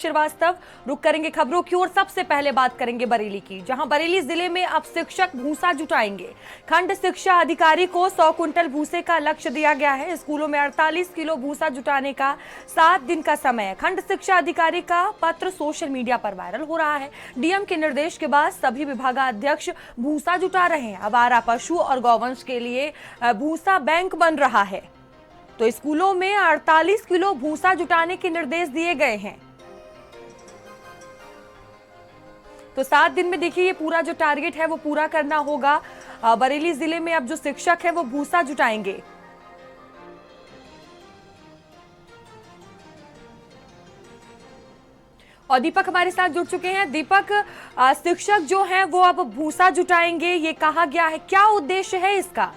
श्रीवास्तव रुक करेंगे खबरों की ओर। सबसे पहले बात करेंगे बरेली की, जहां बरेली जिले में अब शिक्षक भूसा जुटाएंगे। खंड शिक्षा अधिकारी को 100 कुंटल भूसे का लक्ष्य दिया गया है। स्कूलों में 48 किलो भूसा जुटाने का 7 दिन का समय है। खंड शिक्षा अधिकारी का पत्र सोशल मीडिया पर वायरल हो रहा है। डीएम के निर्देश के बाद सभी विभागाध्यक्ष भूसा जुटा रहे हैं। आवारा पशु और गौवंश के लिए भूसा बैंक बन रहा है, तो स्कूलों में 48 किलो भूसा जुटाने के निर्देश दिए गए हैं। तो 7 दिन में देखिए ये पूरा जो टारगेट है वो पूरा करना होगा। बरेली जिले में अब जो शिक्षक है वो भूसा जुटाएंगे। और दीपक हमारे साथ जुड़ चुके हैं। दीपक, शिक्षक जो हैं वो अब भूसा जुटाएंगे, ये कहा गया है, क्या उद्देश्य है इसका?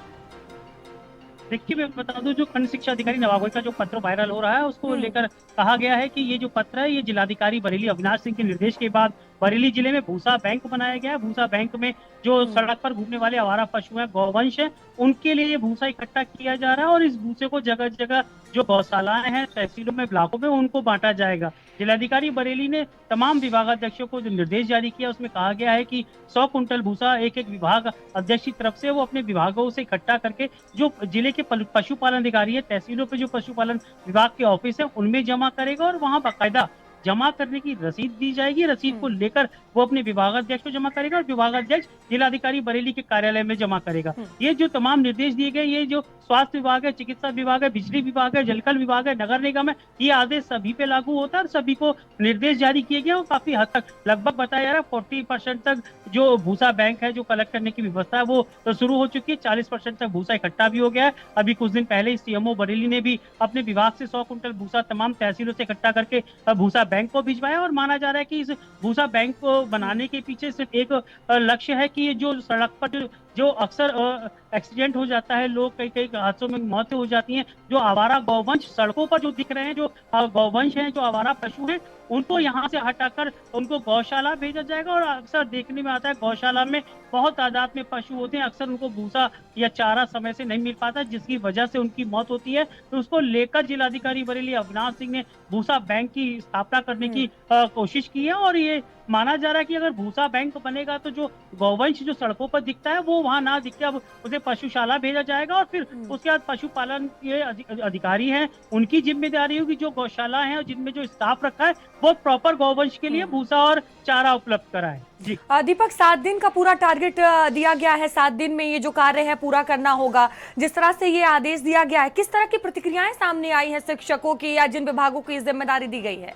देखिए, मैं बता दूं, जो खंड शिक्षा अधिकारी नवागढ़ का जो पत्र वायरल हो रहा है उसको लेकर कहा गया है कि ये जो पत्र है ये जिलाधिकारी बरेली अविनाश सिंह के निर्देश के बाद बरेली जिले में भूसा बैंक बनाया गया है। भूसा बैंक में जो सड़क पर घूमने वाले आवारा पशु हैं, गौवंश हैं, उनके लिए भूसा इकट्ठा किया जा रहा है और इस भूसे को जगह जगह जो गौशालाएं हैं, तहसीलों में, ब्लॉकों में, उनको बांटा जाएगा। जिलाधिकारी बरेली ने तमाम विभागाध्यक्षों को जो निर्देश जारी किया उसमें कहा गया है कि 100 कुंटल भूसा एक एक विभाग अध्यक्ष की तरफ से वो अपने विभागों से इकट्ठा करके जो जिले के पशुपालन अधिकारी है, तहसीलों पे जो पशुपालन विभाग के ऑफिस है उनमें जमा करेगा और वहां बाकायदा जमा करने की रसीद दी जाएगी। रसीद को लेकर वो अपने विभागाध्यक्ष को जमा करेगा और विभागाध्यक्ष जिलाधिकारी बरेली के कार्यालय में जमा करेगा। ये जो तमाम निर्देश दिए गए, ये जो स्वास्थ्य विभाग है, चिकित्सा विभाग है, बिजली विभाग है, जलकल विभाग है, नगर निगम है, ये आदेश सभी पे लागू होता है और सभी को निर्देश जारी किए गए और काफी हद तक लगभग बताया जा रहा है 40% तक जो भूसा बैंक है जो कलेक्ट करने की व्यवस्था है वो तो शुरू हो चुकी है। 40% तक भूसा इकट्ठा भी हो गया है। अभी कुछ दिन पहले सीएमओ बरेली ने भी अपने विभाग से 100 कुंटल भूसा तमाम तहसीलों से इकट्ठा करके भूसा बैंक को भिजवाया और माना जा रहा है कि इस भूसा बैंक को बनाने के पीछे सिर्फ एक लक्ष्य है कि जो सड़क पर जो अक्सर एक्सीडेंट हो जाता है, लोग कई कई हादसों में मौतें हो जाती हैं, जो आवारा गौवंश सड़कों पर जो दिख रहे हैं, जो गौवंश हैं, जो आवारा पशु हैं, उनको यहाँ से हटाकर उनको गौशाला भेजा जाएगा। और अक्सर देखने में आता है गौशाला में बहुत तादाद में पशु होते हैं, अक्सर उनको भूसा या चारा समय से नहीं मिल पाता जिसकी वजह से उनकी मौत होती है। तो उसको लेकर जिलाधिकारी बरेली अविनाश सिंह ने भूसा बैंक की स्थापना करने की कोशिश की है और ये माना जा रहा है कि अगर भूसा बैंक बनेगा तो जो गौवंश जो सड़कों पर दिखता है वो वहां ना दिखे, अब उसे पशुशाला भेजा जाएगा और फिर उसके बाद पशुपालन के अधिकारी हैं उनकी जिम्मेदारी होगी जो गौशाला है और जिनमें जो स्टाफ रखा है वो प्रॉपर गौवंश के लिए भूसा और चारा उपलब्ध कराए। जी दीपक, 7 दिन का पूरा टारगेट दिया गया है, 7 दिन में ये जो कार्य है पूरा करना होगा। जिस तरह से ये आदेश दिया गया है, किस तरह की प्रतिक्रियाएं सामने आई हैं शिक्षकों की या जिन विभागों की जिम्मेदारी दी गई है?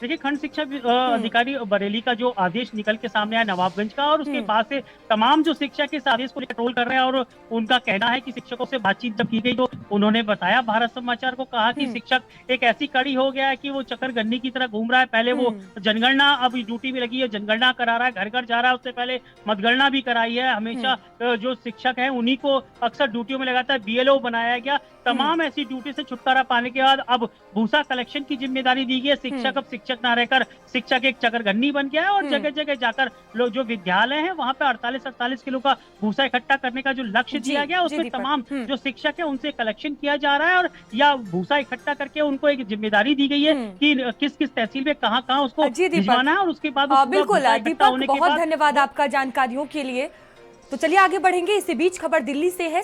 देखिए, खंड शिक्षा अधिकारी बरेली का जो आदेश निकल के सामने आया नवाबगंज का और उसके बाद से तमाम जो शिक्षक इस आदेश को कंट्रोल कर रहे हैं और उनका कहना है कि शिक्षकों से बातचीत जब की गई तो उन्होंने बताया भारत समाचार को, कहा कि शिक्षक एक ऐसी कड़ी हो गया है कि वो चक्करगन्नी की तरह घूम रहा है। पहले वो जनगणना, अब ड्यूटी में लगी है, जनगणना करा रहा है, घर घर जा रहा है, उससे पहले मतगणना भी कराई है। हमेशा जो शिक्षक है उन्हीं को अक्सर ड्यूटियों में लगाता है, बीएलओ बनाया गया। तमाम ऐसी ड्यूटी से छुटकारा पाने के बाद अब भूसा कलेक्शन की जिम्मेदारी दी गई है। शिक्षक अब शिक्षक ना रहकर शिक्षक एक चक्करगन्नी बन गया है और जगह जगह जाकर लोग जो विद्यालय हैं वहां पे 48 किलो का भूसा इकट्ठा करने का जो लक्ष्य दिया गया उसमें तमाम जो शिक्षक है उनसे कलेक्शन किया जा रहा है और या भूसा इकट्ठा करके उनको एक जिम्मेदारी दी गई है कि किस किस तहसील में कहाँ कहाँ उसको भिजवाना है और उसके बाद बिल्कुल दीपक, बहुत धन्यवाद आपका जानकारियों के लिए। तो चलिए आगे बढ़ेंगे। इसी बीच खबर दिल्ली से है।